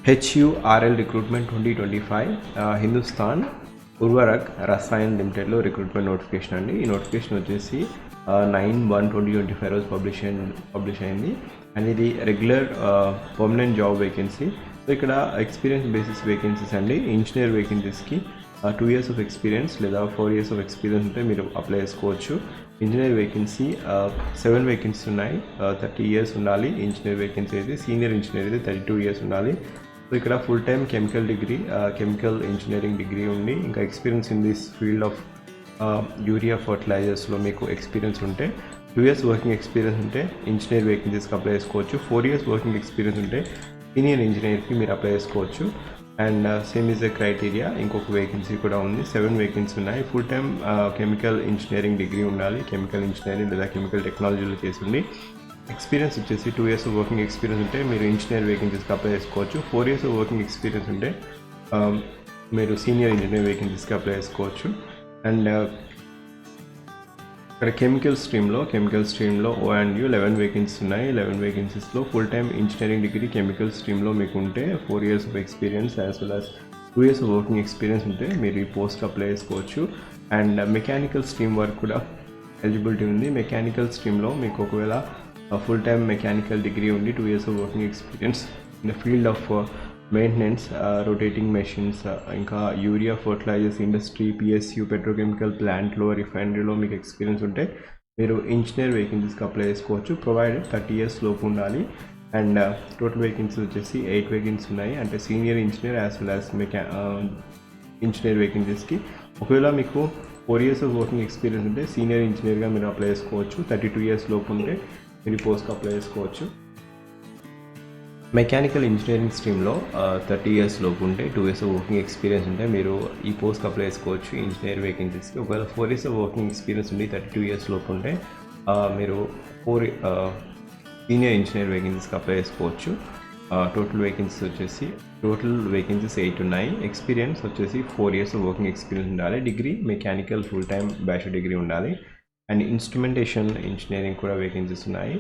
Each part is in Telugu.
HURL రిక్రూట్మెంట్ 2025 హిందుస్థాన్ ఉర్వరక్ రసాయన్ లిమిటెడ్లో రిక్రూట్మెంట్ నోటిఫికేషన్ అండి. ఈ నోటిఫికేషన్ వచ్చేసి 9/1/2025 రోజు పబ్లిష్ అయింది. అండ్ ఇది regular permanent job vacancy. So ఇక్కడ ఎక్స్పీరియన్స్ బేసిస్ వేకెన్సీస్ అండి. ఇంజనీర్ వేకెన్సీస్కి 2 years ఆఫ్ ఎక్స్పీరియన్స్ లేదా 4 years ఆఫ్ ఎక్స్పీరియన్స్ ఉంటే మీరు అప్లై చేసుకోవచ్చు. ఇంజనీర్ వేకెన్సీ 7 వేకెన్సీ ఉన్నాయి. 30 years ఉండాలి ఇంజనీర్ వేకెన్సీ అయితే. సీనియర్ ఇంజనీర్ అయితే 32 years ఉండాలి. సో ఇక్కడ full time chemical degree, chemical engineering degree ఉంది. ఇంకా experience in this field of urea ఫర్టిలైజర్స్లో మీకు ఎక్స్పీరియన్స్ ఉంటే, 2 years వర్కింగ్ ఎక్స్పీరియన్స్ ఉంటే ఇంజనీర్ వేకెన్సీస్కి అప్లై చేసుకోవచ్చు. 4 years వర్కింగ్ ఎక్స్పీరియన్స్ ఉంటే సీనియర్ ఇంజనీర్కి మీరు అప్లై చేసుకోవచ్చు. And same is the criteria. ఇంకొక వేకెన్సీ కూడా ఉంది. 7 వేకెన్సీ ఉన్నాయి. Full time chemical engineering degree ఉండాలి. కెమికల్ ఇంజనీరింగ్ లేదా కెమికల్ టెక్నాలజీలో చేసింది. ఎక్స్పీరియన్స్ వచ్చేసి 2 years వర్కింగ్ ఎక్స్పీరియన్స్ ఉంటే మీరు ఇంజనీర్ వేకెన్సీస్కి అప్లై చేసుకోవచ్చు. 4 years వర్కింగ్ ఎక్స్పీరియన్స్ ఉంటే మీరు సీనియర్ ఇంజనీర్ వేకెన్సీస్కి అప్లై చేసుకోవచ్చు. అండ్ ఇక్కడ కెమికల్ స్ట్రీమ్లో O&U 11 వేకెన్సీస్ ఉన్నాయి. 11 వేకెన్సీస్లో full time engineering degree chemical స్ట్రీమ్లో మీకు ఉంటే 4 years of experience as well as 2 years working experience ఉంటే మీరు ఈ పోస్ట్కి అప్లై చేసుకోవచ్చు. అండ్ మెకానికల్ స్ట్రీమ్ వరకు కూడా ఎలిజిబిలిటీ ఉంది. మెకానికల్ స్ట్రీమ్లో మీకు ఒకవేళ ఫుల్ టైమ్ మెకానికల్ డిగ్రీ ఉండి 2 years working experience in the field of maintenance, rotating machines, ఇంకా urea fertilisers industry, PSU petrochemical ప్లాంట్లో, రిఫైనరీలో మీకు ఎక్స్పీరియన్స్ ఉంటే మీరు ఇంజనీర్ వేకెన్సీస్కి అప్లై చేసుకోవచ్చు. ప్రొవైడెడ్ 30 years లోపు ఉండాలి. అండ్ టోటల్ వేకెన్సీస్ వచ్చేసి 8 వేకెన్సీ ఉన్నాయి. అంటే senior engineer as well as engineer వేకెన్సీస్కి. ఒకవేళ మీకు 4 years వర్కింగ్ ఎక్స్పీరియన్స్ ఉంటే సీనియర్ ఇంజనీర్గా మీరు అప్లై చేసుకోవచ్చు. 32 years లోపు ఉంటే మీరు పోస్ట్కి అప్లై చేసుకోవచ్చు. మెకానికల్ ఇంజనీరింగ్ స్ట్రీమ్లో 30 years లోపు ఉంటే 2 years వర్కింగ్ ఎక్స్పీరియన్స్ ఉంటే మీరు ఈ పోస్ట్కి అప్లై చేసుకోవచ్చు ఇంజనీర్ వేకెన్సీస్కి. ఒకవేళ 4 years వర్కింగ్ ఎక్స్పీరియన్స్ ఉండి 32 years లోపు ఉంటే మీరు సీనియర్ ఇంజనీర్ వేకెన్సీస్కి అప్లై చేసుకోవచ్చు. టోటల్ వేకెన్సీస్ 8 ఉన్నాయి. ఎక్స్పీరియన్స్ వచ్చేసి 4 years వర్కింగ్ ఎక్స్పీరియన్స్ ఉండాలి. Degree mechanical full time bachelor degree ఉండాలి. అండ్ ఇన్స్ట్రుమెంటేషన్ ఇంజనీరింగ్ కూడా వేకెన్సీస్ ఉన్నాయి.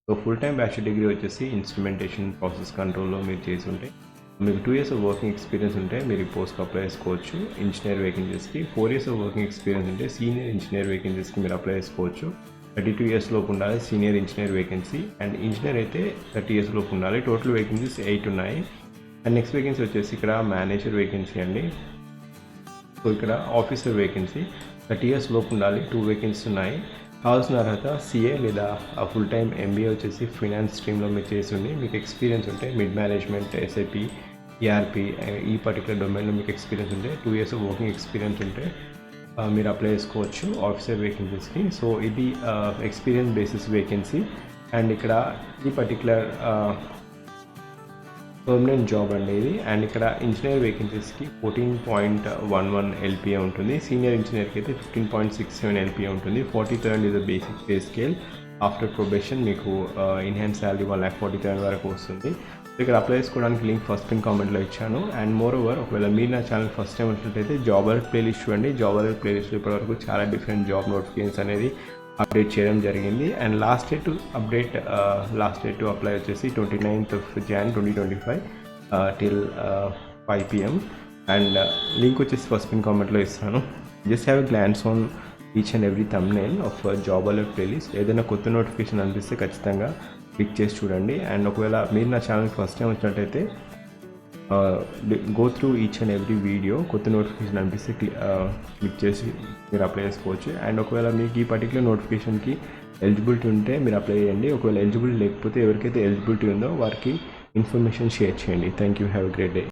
So full time bachelor degree వచ్చేసి ఇన్స్ట్రుమెంటేషన్ ప్రాసెస్ కంట్రోల్లో మీరు చేసి ఉంటే మీకు 2 years వర్కింగ్ ఎక్స్పీరియన్స్ ఉంటే మీరు ఈ పోస్ట్కి అప్లై చేసుకోవచ్చు ఇంజనీర్ వేకెన్సీస్కి. 4 years వర్కింగ్ ఎక్స్పీరియన్స్ ఉంటే సీనియర్ ఇంజనీర్ వేకెన్సీస్కి మీరు అప్లై చేసుకోవచ్చు. 32 years లోపు ఉండాలి senior engineer vacancy. And engineer అయితే 30 years లోపు ఉండాలి. టోటల్ వేకెన్సీస్ 8 ఉన్నాయి. అండ్ నెక్స్ట్ వేకెన్సీ వచ్చేసి ఇక్కడ మేనేజర్ వేకెన్సీ అండి. సో ఇక్కడ ఆఫీసర్ వేకెన్సీ 30 years లోపు ఉండాలి. 2 వేకెన్సీ ఉన్నాయి. కావాల్సిన అర్హత CA లేదా ఫుల్ టైమ్ MBA వచ్చేసి ఫైనాన్స్ స్ట్రీమ్లో మీరు చేసి ఉంది. మీకు ఎక్స్పీరియన్స్ ఉంటే మిడ్ మేనేజ్మెంట్, SAP, ERP ఈ పర్టికులర్ డొమైన్లో మీకు ఎక్స్పీరియన్స్ ఉంటే 2 years వర్కింగ్ ఎక్స్పీరియన్స్ ఉంటే మీరు అప్లై చేసుకోవచ్చు ఆఫీసర్ వేకెన్సీస్కి. సో ఇది ఎక్స్పీరియన్స్ బేసిస్ వేకెన్సీ. అండ్ ఇక్కడ ఈ పర్టికులర్ పర్మనెంట్ జాబ్ అండి ఇది. అండ్ ఇక్కడ ఇంజనీర్ వేకెన్సీస్కి 14.11 LPA ఉంటుంది. సీనియర్ ఇంజనీర్కి అయితే 15.67 LPA ఉంటుంది. 40,000 is the basic pay scale. After probation మీకు ఇన్హాన్స్ శాలరీ 1,40,000 వరకు వస్తుంది. ఇక్కడ అప్లై చేసుకోవడానికి లింక్ ఫస్ట్ పిన్ కామెంట్లో ఇచ్చాను. అండ్ మోర్ ఓవర్ ఒకవేళ మీరు నా ఛానల్ ఫస్ట్ టైం వచ్చినట్టయితే జాబ్ అలర్ట్ ప్లేలిస్ట్ చూడండి. జాబ్ అలర్ట్ ప్లేలిస్ట్లో ఇప్పటివరకు చాలా డిఫరెంట్ జాబ్ నోటిఫికేషన్స్ అనేది అప్డేట్ చేయడం జరిగింది. And last date to apply వచ్చేసి 29th Jan 2025 till 5 PM. And link వచ్చేసి ఫస్ట్ పిన్ కామెంట్లో ఇస్తాను. Just have a glance on each and every thumbnail of job alert playlist. ఏదైనా కొత్త నోటిఫికేషన్ అనిపిస్తే ఖచ్చితంగా క్లిక్ చేసి చూడండి. అండ్ ఒకవేళ మీరు నా ఛానల్కి ఫస్ట్ టైం వచ్చినట్టయితే go through each and every video. కొత్త నోటిఫికేషన్ అనిపిస్తే క్లిక్ చేసి మీరు అప్లై చేసుకోవచ్చు. అండ్ ఒకవేళ మీకు ఈ పర్టికులర్ నోటిఫికేషన్కి ఎలిజిబిలిటీ ఉంటే మీరు అప్లై చేయండి. ఒకవేళ ఎలిజిబిలిటీ లేకపోతే ఎవరికైతే ఎలిజిబిలిటీ ఉందో వారికి ఇన్ఫర్మేషన్ షేర్ చేయండి. Thank you. Have a great day.